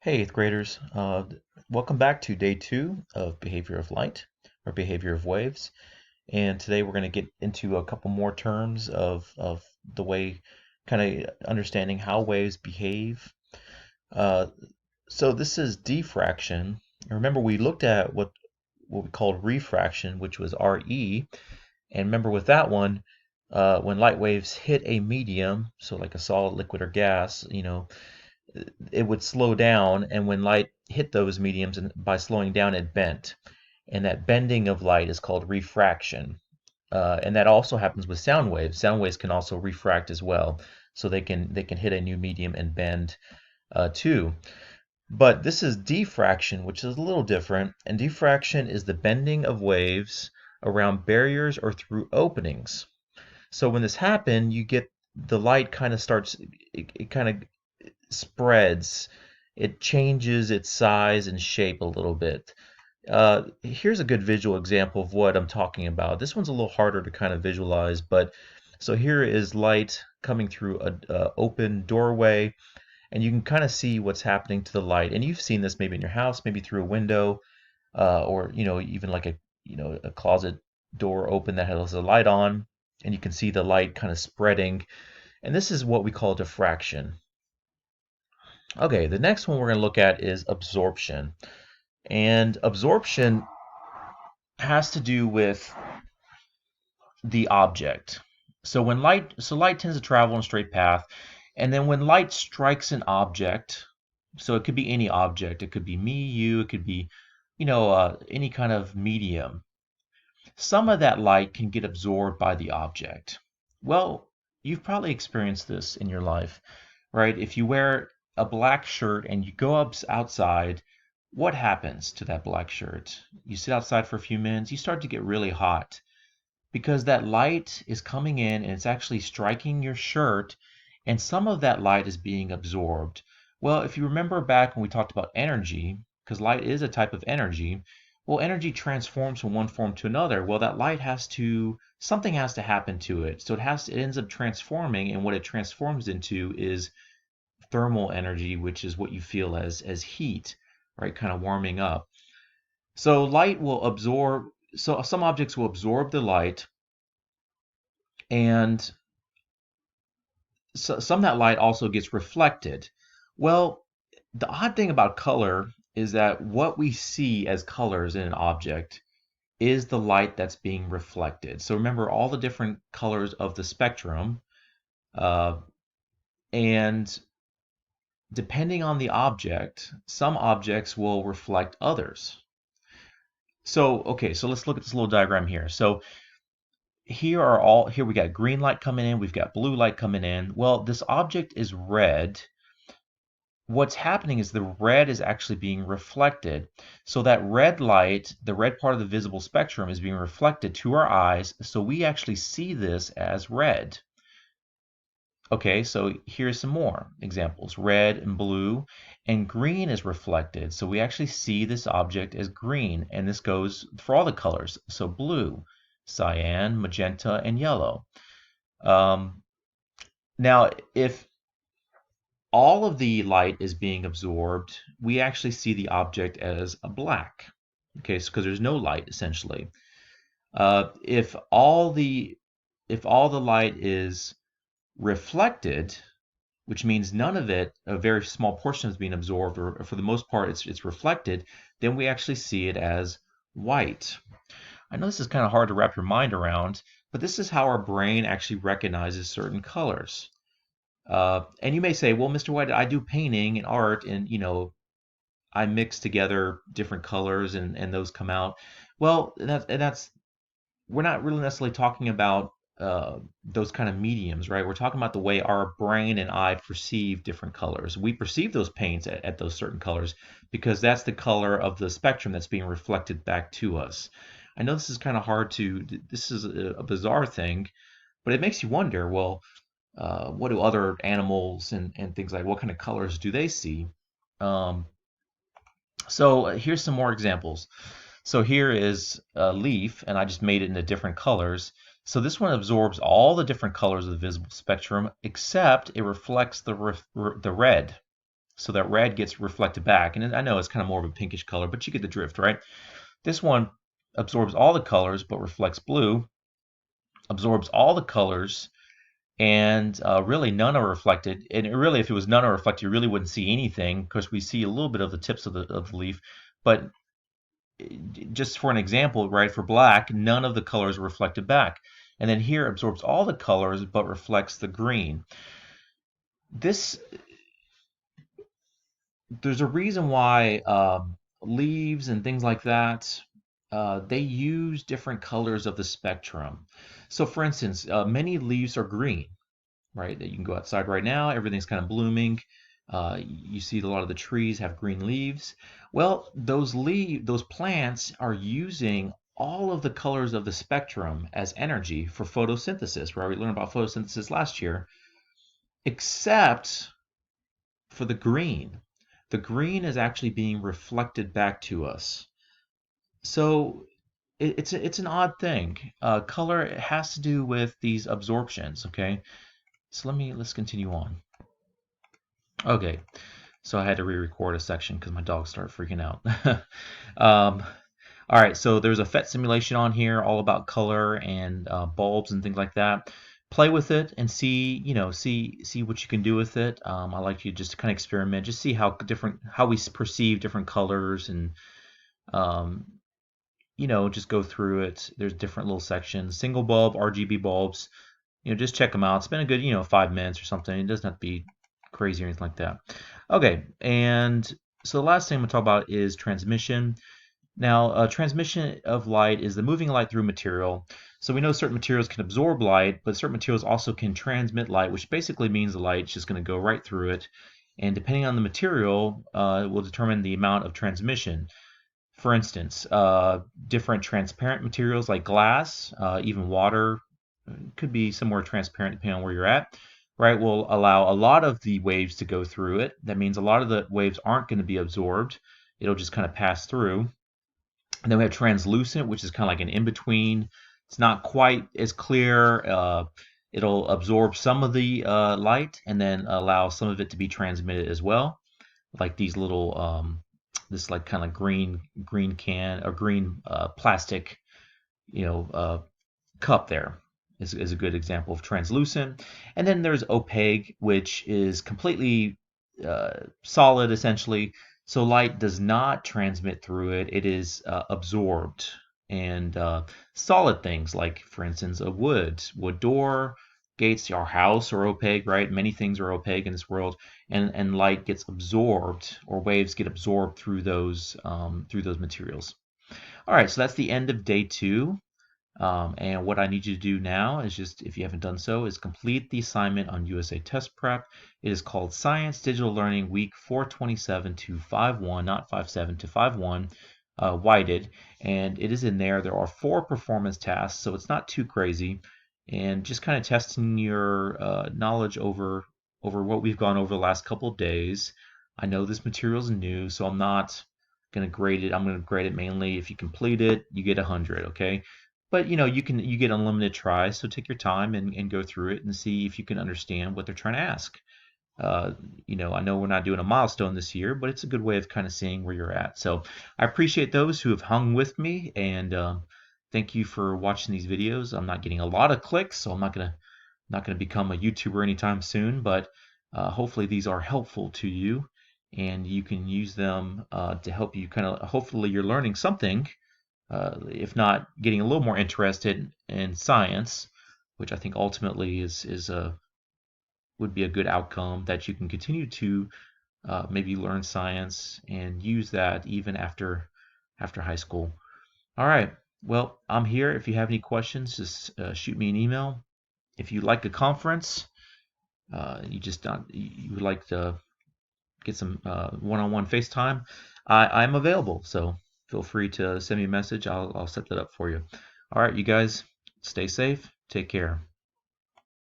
Hey, eighth graders. Welcome back to day two of Behavior of Light, or Behavior of Waves. And today we're going to get into a couple more terms of the way, kind of understanding how waves behave. Uh, so this is diffraction. And remember, we looked at what we called refraction, which was RE. And remember with that one, when light waves hit a medium, so like a solid, liquid, or gas, it would slow down, and when light hit those mediums, and by slowing down, it bent. And that bending of light is called refraction. And that also happens with sound waves. Sound waves can also refract as well, so they can hit a new medium and bend too. But this is diffraction, which is a little different. And diffraction is the bending of waves around barriers or through openings. So when this happens, you get the light kind of starts, it kind of spreads, it changes its size and shape a little bit. Here's a good visual example of what I'm talking about. This one's a little harder to kind of visualize, but so here is light coming through a open doorway, and you can kind of see what's happening to the light. And you've seen this maybe in your house, maybe through a window, or even like a closet door open that has a light on, and you can see the light kind of spreading. And this is what we call diffraction. Okay, the next one we're going to look at is absorption. And absorption has to do with the object. So light tends to travel in a straight path, and then when light strikes an object, so it could be any object, it could be me, you, it could be, any kind of medium. Some of that light can get absorbed by the object. Well, you've probably experienced this in your life, right? If you wear a black shirt and you go up outside, what happens to that black shirt? You sit outside for a few minutes, you start to get really hot because that light is coming in and it's actually striking your shirt, and some of that light is being absorbed. Well, if you remember back when we talked about energy, because light is a type of energy, well, energy transforms from one form to another. Well, that light something has to happen to it. So it ends up transforming, and what it transforms into is thermal energy, which is what you feel as heat, right? Kind of warming up. So light will absorb, so some objects will absorb the light, and some of that light also gets reflected. Well, the odd thing about color is that what we see as colors in an object is the light that's being reflected. So remember all the different colors of the spectrum, and depending on the object, some objects will reflect others. So, okay, so let's look at this little diagram here. So here we got green light coming in, we've got blue light coming in. Well, this object is red. What's happening is the red is actually being reflected. So that red light, the red part of the visible spectrum, is being reflected to our eyes, so we actually see this as red. Okay, so here's some more examples. Red and blue, and green is reflected. So we actually see this object as green, and this goes for all the colors. So blue, cyan, magenta, and yellow. Now, if all of the light is being absorbed, we actually see the object as a black. Okay, because there's no light essentially. If all the light is reflected, which means none of it, a very small portion is being absorbed, or for the most part it's reflected, then we actually see it as white. I know this is kind of hard to wrap your mind around, but this is how our brain actually recognizes certain colors. And you may say, well, Mr. White, I do painting and art, and I mix together different colors and those come out. Well, that's we're not really necessarily talking about those kind of mediums, right? We're talking about the way our brain and eye perceive different colors. We perceive those paints at those certain colors because that's the color of the spectrum that's being reflected back to us. I know this is kind of hard this is a bizarre thing, but it makes you wonder, well, what do other animals and things like, what kind of colors do they see? So here's some more examples. So here is a leaf, and I just made it into different colors. So this one absorbs all the different colors of the visible spectrum, except it reflects the red. So that red gets reflected back. And I know it's kind of more of a pinkish color, but you get the drift, right? This one absorbs all the colors but reflects blue, absorbs all the colors, and really none are reflected. And really, if it was none are reflected, you really wouldn't see anything because we see a little bit of the tips of the leaf. But just for an example, right, for black, none of the colors are reflected back. And then here absorbs all the colors but reflects the green. There's a reason why leaves and things like that, they use different colors of the spectrum. So for instance, many leaves are green, right? You can go outside right now, everything's kind of blooming. You see a lot of the trees have green leaves. Well, those plants are using all of the colors of the spectrum as energy for photosynthesis, right? We learned about photosynthesis last year, except for the green. The green is actually being reflected back to us. So it's an odd thing. Color has to do with these absorptions, okay? So let's continue on. Okay, so I had to re-record a section because my dog started freaking out. um, all right, so there's a PhET simulation on here, all about color and bulbs and things like that. Play with it and see, see what you can do with it. I like you just to kind of experiment, just see how we perceive different colors, and um, just go through it. There's different little sections, single bulb, RGB bulbs. Just check them out. Spend a good, 5 minutes or something. It doesn't have to be crazy or anything like that. Okay, and so the last thing I'm going to talk about is transmission. Now, transmission of light is the moving light through material. So we know certain materials can absorb light, but certain materials also can transmit light, which basically means the light's just going to go right through it. And depending on the material, it will determine the amount of transmission. For instance, different transparent materials like glass, even water, could be somewhere transparent depending on where you're at, right, will allow a lot of the waves to go through it. That means a lot of the waves aren't going to be absorbed. It'll just kind of pass through. And then we have translucent, which is kind of like an in-between. It's not quite as clear. It'll absorb some of the light and then allow some of it to be transmitted as well. Like these little, this like kind of green can or green plastic, cup there is a good example of translucent. And then there's opaque, which is completely solid essentially. So light does not transmit through it. It is absorbed. And solid things like, for instance, a wood door, gates, our house are opaque, right? Many things are opaque in this world, and light gets absorbed, or waves get absorbed through those materials. All right, so that's the end of day 2. And what I need you to do now is just, if you haven't done so, is complete the assignment on USA Test Prep. It is called Science Digital Learning Week 427 to 51, not 57 to 51, Whited. And it is in there. There are 4 performance tasks, so it's not too crazy. And just kind of testing your knowledge over what we've gone over the last couple of days. I know this material is new, so I'm not going to grade it. I'm going to grade it mainly if you complete it, you get 100, okay? But you get unlimited tries, so take your time and go through it and see if you can understand what they're trying to ask. I know we're not doing a milestone this year, but it's a good way of kind of seeing where you're at. So I appreciate those who have hung with me, and thank you for watching these videos. I'm not getting a lot of clicks, so I'm not gonna become a YouTuber anytime soon, but hopefully these are helpful to you, and you can use them to help you hopefully you're learning something. If not getting a little more interested in science, which I think ultimately would be a good outcome, that you can continue to maybe learn science and use that even after high school. All right. Well, I'm here. If you have any questions, just shoot me an email. If you like a conference, you would like to get some one-on-one FaceTime, I'm available. So feel free to send me a message. I'll set that up for you. All right, you guys, stay safe. Take care.